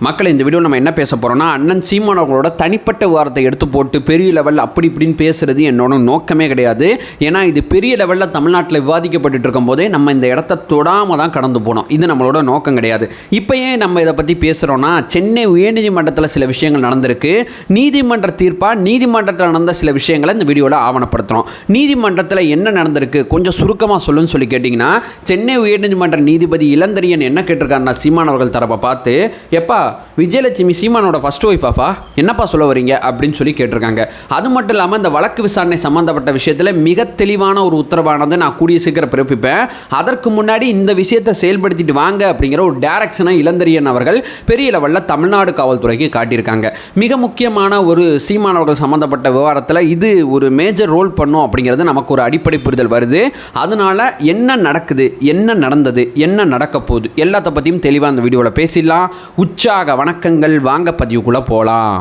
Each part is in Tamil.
மக்கள் இந்த வீடியோ நம்ம என்ன பேச போகிறோம்னா, அண்ணன் சீமான் அவர்களோட தனிப்பட்ட விவரத்தை எடுத்து போட்டு பெரிய லெவலில் அப்படி இப்படின்னு பேசுகிறது என்னோட நோக்கமே கிடையாது. ஏன்னா இது பெரிய லெவலில் தமிழ்நாட்டில் விவாதிக்கப்பட்டு இருக்கும் போதே நம்ம இந்த இடத்த தொடாமல் தான் கடந்து போனோம். இது நம்மளோட நோக்கம் கிடையாது. இப்போ ஏன் நம்ம இதை பற்றி பேசுகிறோன்னா, சென்னை உயர்நீதிமன்றத்தில் சில விஷயங்கள் நடந்திருக்கு. நீதிமன்ற தீர்ப்பாக நீதிமன்றத்தில் நடந்த சில விஷயங்களை இந்த வீடியோவில் ஆவணப்படுத்துகிறோம். நீதிமன்றத்தில் என்ன நடந்திருக்கு கொஞ்சம் சுருக்கமாக சொல்லுன்னு சொல்லி கேட்டிங்கன்னா, சென்னை உயர்நீதிமன்ற நீதிபதி இளந்தரியன் என்ன கேட்டிருக்காருன்னா, சீமான் அவர்கள் தரப்பை பார்த்து, எப்பா விஜயலட்சுமி சீமானோட ஃபர்ஸ்ட் ஒய்ஃபாப்பா என்னப்பா சொல்ல வரீங்க அப்படின்னு சொல்லி கேட்டிருக்காங்க. அது மட்டும் இல்லாமல் இந்த வழக்கு விசாரணை சம்பந்தப்பட்ட விஷயத்தில் மிக தெளிவான ஒரு உத்தரவானது நான் கூடிய சீக்கிரம் பிறப்பிப்பேன். அதற்கு முன்னாடி இந்த விஷயத்தை செயல்படுத்திட்டு வாங்க அப்படிங்கிற ஒரு டைரக்ஷனை இளந்தரியன் அவர்கள் பெரிய லெவலில் தமிழ்நாடு காவல்துறைக்கு காட்டியிருக்காங்க. மிக முக்கியமான ஒரு சீமான் அவர்கள் சம்பந்தப்பட்ட விவகாரத்தில் இது ஒரு மேஜர் ரோல் பண்ணும் அப்படிங்கிறது நமக்கு ஒரு அடிப்படை புரிதல் வருது. அதனால என்ன நடக்குது, என்ன நடந்தது, என்ன நடக்க போகுது எல்லாத்த பற்றியும் தெளிவாக அந்த வீடியோவில் பேசிடலாம். உற்சாக வணக்கங்கள், வாங்க பதிவுக்குள்ளே போகலாம்.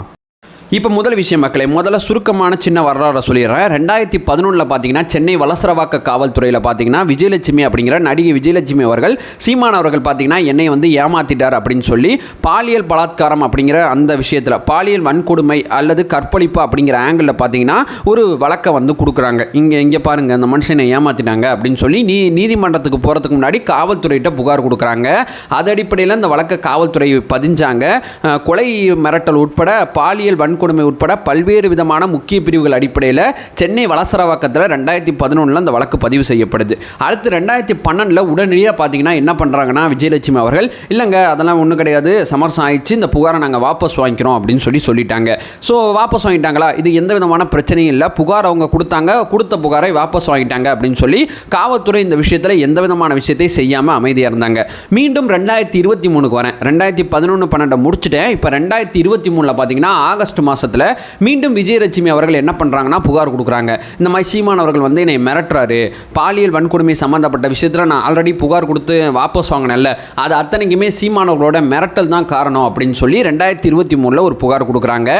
இப்போ முதல் விஷயம் மக்களே, முதல்ல சுருக்கமான சின்ன வரலாறு சொல்லிடுறேன். 2011 பார்த்தீங்கன்னா சென்னை வலசரவாக்க காவல்துறையில் பார்த்தீங்கன்னா விஜயலட்சுமி அப்படிங்கிற நடிகை விஜயலட்சுமி அவர்கள் சீமான் அவர்கள் பார்த்தீங்கன்னா என்னை வந்து ஏமாத்திட்டார் அப்படின்னு சொல்லி பாலியல் பலாத்காரம் அப்படிங்கிற அந்த விஷயத்தில் பாலியல் வன்கொடுமை அல்லது கற்பழிப்பு அப்படிங்கிற ஆங்கிளில் பார்த்தீங்கன்னா ஒரு வழக்கை வந்து கொடுக்குறாங்க. இங்கே பாருங்கள் அந்த மனுஷனை ஏமாற்றிட்டாங்க அப்படின்னு சொல்லி நீதிமன்றத்துக்கு போகிறதுக்கு முன்னாடி காவல்துறையிட்ட புகார் கொடுக்குறாங்க. அது அடிப்படையில் இந்த வழக்கை காவல்துறை பதிஞ்சாங்க. கொலை மிரட்டல் உட்பட பாலியல் கொடுமை உட்பட பல்வேறு விதமான முக்கிய பிரிவுகள் அடிப்படையில் சென்னை வலசரவாக்கத்தில் 2011 அந்த வழக்கு பதிவு செய்யப்படுது. அடுத்து 2012 உடனடியாக பார்த்தீங்கன்னா என்ன பண்ணுறாங்கன்னா, விஜயலட்சுமி அவர்கள் இல்லைங்க அதெல்லாம் ஒன்றும் கிடையாது, சமரசம் ஆயிடுச்சு, இந்த புகாரை நாங்கள் வாபஸ் வாங்கிக்கிறோம் அப்படின்னு சொல்லிட்டாங்க. ஸோ வாபஸ் வாங்கிட்டாங்களா, இது எந்த விதமான பிரச்சனையும் இல்லை, புகார் அவங்க கொடுத்த புகாரை வாபஸ் வாங்கிட்டாங்க அப்படின்னு சொல்லி காவல்துறை இந்த விஷயத்தில் எந்த விதமான விஷயத்தை செய்யாமல் அமைதியாக இருந்தாங்க. மீண்டும் 2023க்கு வரேன். 2011-12 முடிச்சுட்டேன். இப்போ 2023 பார்த்தீங்கன்னா ஆகஸ்ட் மாசத்துல மீண்டும் விஜயலட்சுமி அவர்கள் என்ன பண்றாங்கன்னா புகார் கொடுக்குறாங்க. இந்த மாதிரி சீமான் அவர்கள் வந்து என்னை மிரட்டுறாரு, பாலியல் வன்கொடுமை சம்பந்தப்பட்ட விஷயத்தில் நான் ஆல்ரெடி புகார் கொடுத்து வாபஸ் வாங்கினேன்ல, அது அத்தனைக்குமே சீமான் அவர்களோட மிரட்டல் தான் காரணம் அப்படின்னு சொல்லி 2023 ஒரு புகார் கொடுக்குறாங்க.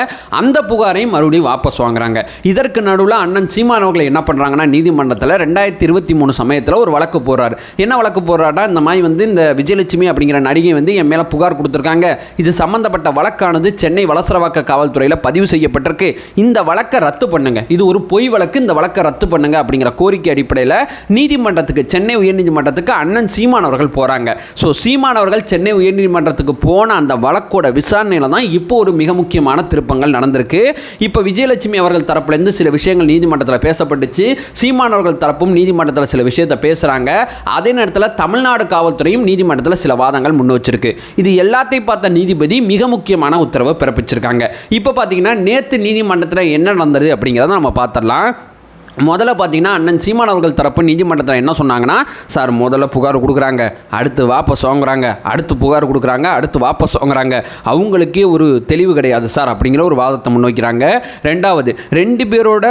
அந்த புகாரையும் மறுபடியும் வாபஸ் வாங்குறாங்க. இதற்கு நடுவில் அண்ணன் சீமான் அவர்கள் என்ன பண்றாங்கன்னா, நீதிமன்றத்தில் 2023 சமயத்தில் ஒரு வழக்கு போடுறாரு. என்ன வழக்கு போடுறாருன்னா, இந்த மாதிரி வந்து இந்த விஜயலட்சுமி அப்படிங்கிற நடிகை வந்து என் மேல புகார் கொடுத்துருக்காங்க, இது சம்பந்தப்பட்ட வழக்கானது சென்னை வலசரவாக்க காவல்துறையில் பதிவு செய்யப்பட்டிருக்கு, இந்த வழக்கை ரத்து பண்ணுங்க, இது ஒரு பொய் வழக்கு, இந்த வழக்கை ரத்து பண்ணுங்க அப்படிங்கிற கோரிக்கை அடிப்படையில் நீதிமன்றத்துக்கு சென்னை உயர்நீதிமன்றத்துக்கு அண்ணன் சீமான் அவர்கள் போறாங்க. ஸோ சீமான் அவர்கள் சென்னை உயர்நீதிமன்றத்துக்கு போன அந்த வழக்கோட விசாரணையில தான் இப்போ ஒரு மிக முக்கியமான திருப்பங்கள் நடந்திருக்கு. இப்போ விஜயலட்சுமி அவர்கள் தரப்புலேருந்து சில விஷயங்கள் நீதிமன்றத்தில் பேசப்பட்டுச்சு, சீமான் அவர்கள் தரப்பும் நீதிமன்றத்தில் சில விஷயத்தை பேசுறாங்க. அதே நேரத்தில் தமிழ்நாடு காவல்துறையும் நீதிமன்றத்தில் சில வாதங்கள் முன் வச்சிருக்கு. இது எல்லாத்தையும் பார்த்த நீதிபதி மிக முக்கியமான உத்தரவை பிறப்பிச்சிருக்காங்க. இப்போ பார்த்தீங்கன்னா நேற்று நீதிமன்றத்தில் என்ன நடந்தது அப்படிங்கிறத நம்ம பார்த்துடலாம். முதல்ல பார்த்தீங்கன்னா அண்ணன் சீமான் அவர்கள் தரப்பு நீதிமன்றத்தில் என்ன சொன்னாங்கன்னா, சார் முதல்ல புகார் கொடுக்குறாங்க, அடுத்து வாபஸ் வாங்குறாங்க, அடுத்து புகார் கொடுக்குறாங்க, அடுத்து வாபஸ் வாங்குறாங்க, அவங்களுக்கே ஒரு தெளிவு கிடையாது சார் அப்படிங்கிற ஒரு வாதத்தை முன்வைக்கிறாங்க. ரெண்டாவது, ரெண்டு பேரோட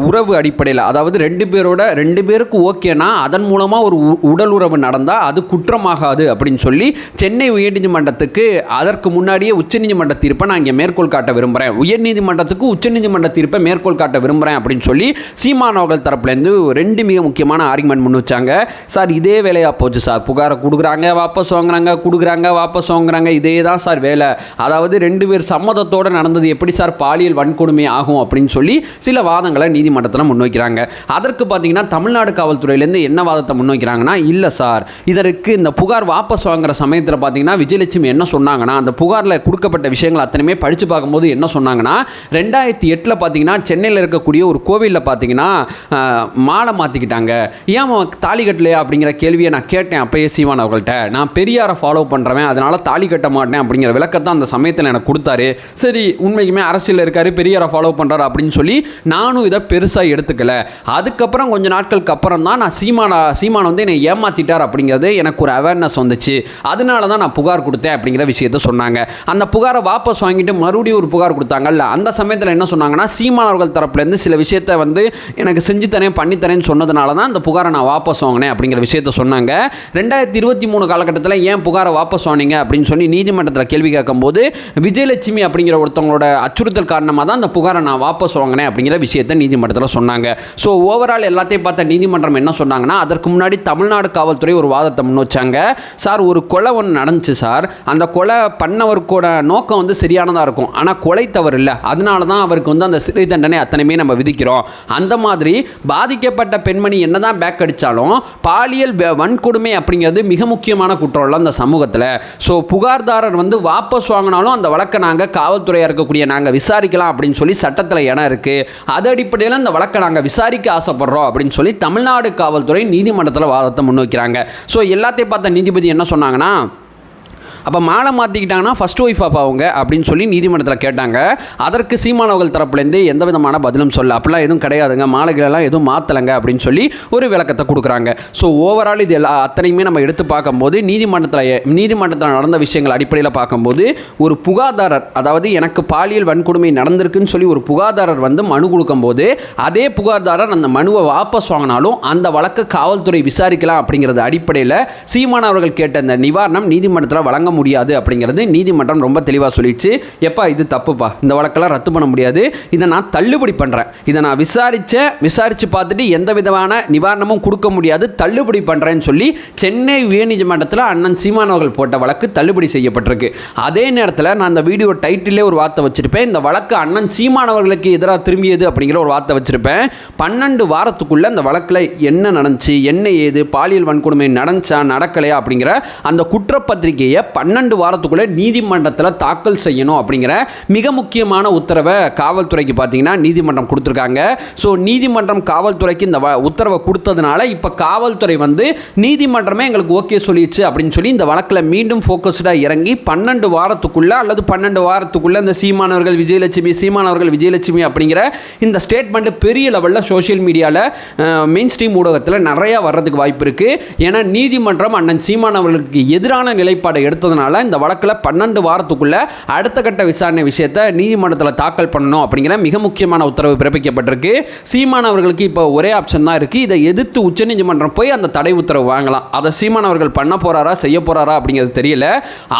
உறவு அடிப்படையில், அதாவது ரெண்டு பேருக்கு ஓகேனா அதன் மூலமாக ஒரு உடல் உறவு நடந்தால் அது குற்றமாகாது அப்படின்னு சொல்லி சென்னை உயர்நீதிமன்றத்துக்கு அதற்கு முன்னாடியே உச்சநீதிமன்ற தீர்ப்பை நான் இங்கே மேற்கோள் காட்ட விரும்புகிறேன், உயர்நீதிமன்றத்துக்கு உச்சநீதிமன்ற தீர்ப்பை மேற்கோள் காட்ட விரும்புகிறேன் அப்படின்னு சொல்லி சீமான் அவர்கள் தரப்புலேருந்து ரெண்டு மிக முக்கியமான ஆர்குமெண்ட் முன் வச்சாங்க. சார் இதே வேலையாக போச்சு சார், புகாரை கொடுக்குறாங்க வாபஸ் வாங்குறாங்க, கொடுக்குறாங்க வாபஸ் வாங்குறாங்க, இதே தான் சார் வேலை, அதாவது ரெண்டு பேர் சம்மதத்தோடு நடந்தது எப்படி சார் பாலியல் வன்கொடுமை ஆகும் அப்படின்னு சொல்லி சில வாதங்களை நீதிமன்றத்தில் முன்வைக்கிறாங்க. அதற்கு பார்த்தீங்கன்னா தமிழ்நாடு காவல்துறையிலேருந்து என்ன வாதத்தை முன்வைக்கிறாங்கன்னா, இல்லை சார் இதற்கு இந்த புகார் வாபஸ் வாங்குற சமயத்தில் பார்த்தீங்கன்னா விஜயலட்சுமி என்ன சொன்னாங்கன்னா, அந்த புகாரில் கொடுக்கப்பட்ட விஷயங்கள் அத்தனையுமே படித்து பார்க்கும்போது என்ன சொன்னாங்கன்னா, 2008 பார்த்தீங்கன்னா சென்னையில் இருக்கக்கூடிய ஒரு கோவிலில் பார்த்தீங்கன்னா மாலை மாற்றிக்கிட்டாங்க, ஏன் தாலி கட்டலையா அப்படிங்கிற கேள்வியை நான் கேட்டேன். அப்பயே சீமான் அவர்கள்ட்ட, நான் பெரியாரை ஃபாலோ பண்ணுறேன் அதனால் தாலி கட்ட மாட்டேன் அப்படிங்கிற விளக்கத்தை அந்த சமயத்தில் எனக்கு கொடுத்தாரு. சரி உண்மைக்குமே அரசியல் இருக்காரு, பெரியாரை ஃபாலோ பண்ணுறாரு அப்படின்னு சொல்லி நானும் இதை பெருசாக எடுத்துக்கல. அதுக்கப்புறம் கொஞ்சம் நாட்களுக்கு அப்புறம் தான் நான் சீமான் வந்து என்னை ஏமாற்றிட்டார் அப்படிங்கிறது எனக்கு ஒரு அவேர்னஸ் வந்துச்சு, அதனால தான் நான் புகார் கொடுத்தேன் அப்படிங்கிற விஷயத்த சொன்னாங்க. அந்த புகாரை வாபஸ் வாங்கிட்டு மறுபடியும் ஒரு புகார் கொடுத்தாங்கல்ல, அந்த சமயத்தில் என்ன சொன்னாங்கன்னா, சீமான் அவர்கள் தரப்புலேருந்து சில விஷயத்தை வந்து எனக்கு செஞ்சு தரேன் பண்ணித்தரேன்னு சொன்னதுனால தான் அந்த புகாரை நான் வாபஸ் வாங்கினேன் அப்படிங்கிற விஷயத்த சொன்னாங்க. 2023 காலகட்டத்தில் ஏன் புகாரை வாபஸ் வாங்கினீங்க அப்படின்னு சொல்லி நீதிமன்றத்தில் கேள்வி கேட்கும்போது விஜயலட்சுமி அப்படிங்கிற ஒருத்தவங்களோட அச்சுறுத்தல் காரணமாக தான் அந்த புகாரை நான் வாபஸ் வாங்கினேன் அப்படிங்கிற விஷயத்தை நீதிமன்றத்தில் சொன்னாங்க. ஸோ ஓவரால் எல்லாத்தையும் பார்த்த நீதிமன்றம் என்ன சொன்னாங்கன்னா, அதற்கு முன்னாடி தமிழ்நாடு காவல்துறை ஒரு வாதத்தை முன் வச்சாங்க. சார், ஒரு கொலை ஒன்று நடந்துச்சு சார், அந்த கொலை பண்ணவருக்கோட நோக்கம் வந்து சரியானதாக இருக்கும், ஆனால் கொலை தவறு இல்லை, அதனால தான் அவருக்கு வந்து அந்த சிறை தண்டனை அத்தனையுமே நம்ம விதிக்கிறோம். அந்த மாதிரி பாதிக்கப்பட்ட பெண்மணி என்னதான் பேக் அடித்தாலும் பாலியல் வன்கொடுமை அப்படிங்கிறது மிக முக்கியமான குற்றம் இல்லை அந்த சமூகத்தில். ஸோ புகார்தாரர் வந்து வாபஸ் வாங்கினாலும் அந்த வழக்கை நாங்கள் காவல்துறையாக இருக்கக்கூடிய நாங்கள் விசாரிக்கலாம் அப்படின்னு சொல்லி சட்டத்தில் இடம் இருக்குது. அது அடிப்படையில் அந்த வழக்கை நாங்கள் விசாரிக்க ஆசைப்படுறோம் அப்படின்னு சொல்லி தமிழ்நாடு காவல்துறை நீதிமன்றத்தில் வாதத்தை முன்வைக்கிறாங்க. ஸோ எல்லாத்தையும் பார்த்த நீதிபதி என்ன சொன்னாங்கன்னா, அப்போ மாலை மாற்றிக்கிட்டாங்கன்னா ஃபஸ்ட் ஒய்ஃப் அவங்க அப்படின்னு சொல்லி நீதிமன்றத்தில் கேட்டாங்க. அதற்கு சீமானவர்கள் தரப்புலேருந்து எந்த விதமான பதிலும் சொல்ல, அப்படிலாம் எதுவும் கிடையாதுங்க, மாலைகளெல்லாம் எதுவும் அப்படின்னு சொல்லி ஒரு விளக்கத்தை கொடுக்குறாங்க. ஸோ ஓவரால் இது அத்தனையுமே நம்ம எடுத்து பார்க்கும்போது நீதிமன்றத்தில் நடந்த விஷயங்கள் அடிப்படையில் பார்க்கும்போது ஒரு புகார்தாரர், அதாவது எனக்கு பாலியல் வன்கொடுமை நடந்திருக்குன்னு சொல்லி ஒரு புகார்தாரர் வந்து மனு கொடுக்கும்போது அதே புகார்தாரர் அந்த மனுவை வாபஸ் வாங்கினாலும் அந்த வழக்கை காவல்துறை விசாரிக்கலாம் அப்படிங்கிறது அடிப்படையில் சீமானவர்கள் கேட்ட இந்த நிவாரணம் நீதிமன்றத்தில் வழங்க முடியாது அப்படிங்கிறது நீதிமன்றம் ரொம்ப தெளிவாக சொல்லிச்சு. எப்பா இது தப்புப்பா, இந்த வழக்கெல்லாம் ரத்து பண்ண முடியாது, இதை நான் தள்ளுபடி பண்ணுறேன், இதை நான் விசாரித்து பார்த்துட்டு எந்த விதமான நிவாரணமும் கொடுக்க முடியாது, தள்ளுபடி பண்ணுறேன்னு சொல்லி சென்னை உயர்நீதிமன்றத்தில் அண்ணன் சீமானவர்கள் போட்ட வழக்கு தள்ளுபடி செய்யப்பட்டிருக்கு. அதே நேரத்தில் நான் அந்த வீடியோ டைட்டிலே ஒரு வார்த்தை வச்சிருப்பேன், இந்த வழக்கு அண்ணன் சீமானவர்களுக்கு எதிராக திரும்பியது அப்படிங்கிற ஒரு வார்த்தை வச்சிருப்பேன். 12 வாரத்துக்குள்ளே அந்த வழக்கில் என்ன நடந்துச்சு, என்ன ஏது, பாலியல் வன்கொடுமை நடந்துச்சா நடக்கலையா அப்படிங்கிற அந்த குற்றப்பத்திரிகையை 12 வாரத்துக்குள்ளே நீதிமன்றத்தில் தாக்கல் செய்யணும் அப்படிங்கிற மிக முக்கியமான உத்தரவை காவல்துறைக்கு பார்த்தீங்கன்னா நீதிமன்றம் கொடுத்துருக்காங்க. ஸோ நீதிமன்றம் காவல்துறைக்கு இந்த உத்தரவை கொடுத்ததுனால இப்போ காவல்துறை வந்து நீதிமன்றமே எங்களுக்கு ஓகே சொல்லிடுச்சு அப்படின்னு சொல்லி இந்த வழக்கில் மீண்டும் ஃபோக்கஸ்டாக இறங்கி 12 வாரத்துக்குள்ளே அல்லது 12 வாரத்துக்குள்ளே இந்த சீமானவர்கள் விஜயலட்சுமி அப்படிங்கிற இந்த ஸ்டேட்மெண்ட் பெரிய லெவலில் சோஷியல் மீடியாவில் மெயின் ஸ்ட்ரீம் ஊடகத்தில் நிறையா வர்றதுக்கு வாய்ப்பு இருக்குது. ஏன்னா நீதிமன்றம் அண்ணன் சீமானவர்களுக்கு எதிரான நிலைப்பாடை எடுத்ததுனால இந்த வழக்கில் 12 வாரத்துக்குள்ள அடுத்த கட்ட விசாரணை விஷயத்தை நீதிமன்றத்தில் தாக்கல் பண்ணணும் அப்படிங்கிற மிக முக்கியமான உத்தரவு பிறப்பிக்கப்பட்டிருக்கு. சீமானவர்களுக்கு இப்போ ஒரே ஆப்ஷன் தான் இருக்குது, இதை எதிர்த்து உச்சநீதிமன்றம் போய் அந்த தடை உத்தரவு வாங்கலாம். அதை சீமானவர்கள் பண்ண போறாரா செய்ய போறாரா அப்படிங்கிறது தெரியல.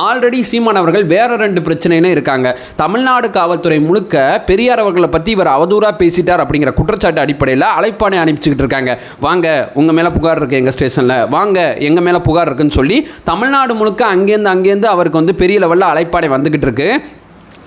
ஆல்ரெடி சீமானவர்கள் வேற 2 பிரச்சனையிலும் இருக்காங்க. தமிழ்நாடு காவல்துறை முழுக்க பெரியார் அவர்களை பற்றி இவர் அவதூறா பேசிட்டார் அப்படிங்கிற குற்றச்சாட்டு அடிப்படையில் அழைப்பானை அனுப்பிச்சுக்கிட்டு இருக்காங்க. வாங்க உங்க மேல புகார் இருக்கு எங்க ஸ்டேஷன்ல, வாங்க எங்க மேல புகார் இருக்குன்னு சொல்லி தமிழ்நாடு முழுக்க அங்கேருந்து அவருக்கு வந்து பெரிய லெவலில் அழைப்பாடை வந்துகிட்டு இருக்கு.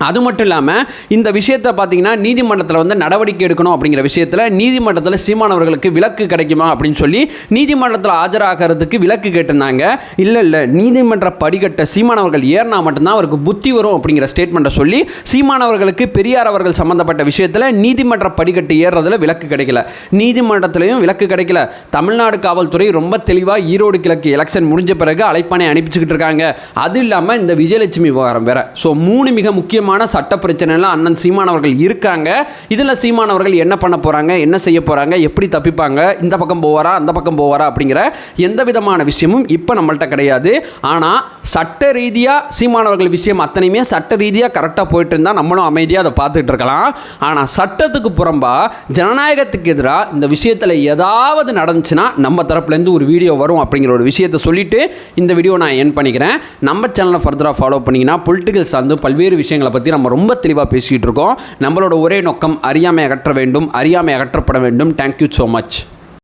அது மட்டும் இல்லாமல் இந்த விஷயத்தை பார்த்தீங்கன்னா நீதிமன்றத்தில் வந்து நடவடிக்கை எடுக்கணும் அப்படிங்கிற விஷயத்தில் நீதிமன்றத்தில் சீமானவர்களுக்கு விலக்கு கிடைக்குமா அப்படின்னு சொல்லி நீதிமன்றத்தில் ஆஜராகிறதுக்கு விலக்கு கேட்டிருந்தாங்க. இல்லை நீதிமன்ற படிக்கட்ட சீமானவர்கள் ஏறினா மட்டும்தான் அவருக்கு புத்தி வரும் அப்படிங்கிற ஸ்டேட்மெண்ட்டை சொல்லி சீமானவர்களுக்கு பெரியார் அவர்கள் சம்மந்தப்பட்ட விஷயத்தில் நீதிமன்ற படிக்கட்டு ஏறுறதுல விலக்கு கிடைக்கல, நீதிமன்றத்திலையும் விலக்கு கிடைக்கல. தமிழ்நாடு காவல்துறை ரொம்ப தெளிவாக ஈரோடு கிழக்கு எலெக்ஷன் முடிஞ்ச பிறகு அழைப்பானை அனுப்பிச்சுக்கிட்டு இருக்காங்க. அது இல்லாமல் இந்த விஜயலட்சுமி விவகாரம் வேற. ஸோ 3 மிக முக்கியமான சட்ட பிரச்சனைலாம் அண்ணன் சீமானவர்கள் இருக்காங்க. இதில் சீமானவர்கள் என்ன பண்ண போறாங்க, என்ன செய்ய போறாங்க, எப்படி தப்பிப்பாங்க, இந்த பக்கம் போவாரா அந்த பக்கம் போவாரா அப்படிங்கிற எந்த விதமான விஷயமும் இப்போ நம்மள்ட்ட கிடையாது. ஆனால் சட்ட ரீதியாக சீமானவர்கள் விஷயம் அத்தனையுமே சட்ட ரீதியாக கரெக்டாக போயிட்டு இருந்தால் நம்மளும் அமைதியாக அதை பார்த்துட்டு இருக்கலாம். ஆனால் சட்டத்துக்கு புறம்பா ஜனநாயகத்துக்கு எதிராக இந்த விஷயத்தில் ஏதாவது நடந்துச்சுன்னா நம்ம தரப்புலேருந்து ஒரு வீடியோ வரும் அப்படிங்கிற ஒரு விஷயத்தை சொல்லிட்டு இந்த வீடியோ நான் என் பண்ணிக்கிறேன். நம்ம சேனலை ஃபர்தராக ஃபாலோ பண்ணிங்கன்னா பொலிட்டிக்கல் சார்ந்து பல்வேறு விஷயங்களை பற்றி நம்ம ரொம்ப தெளிவாக பேசிக்கிட்டு இருக்கோம். நம்மளோட ஒரே நோக்கம் அறியாமை அகற்ற வேண்டும், அறியாமை அகற்றப்பட வேண்டும். Thank you so much.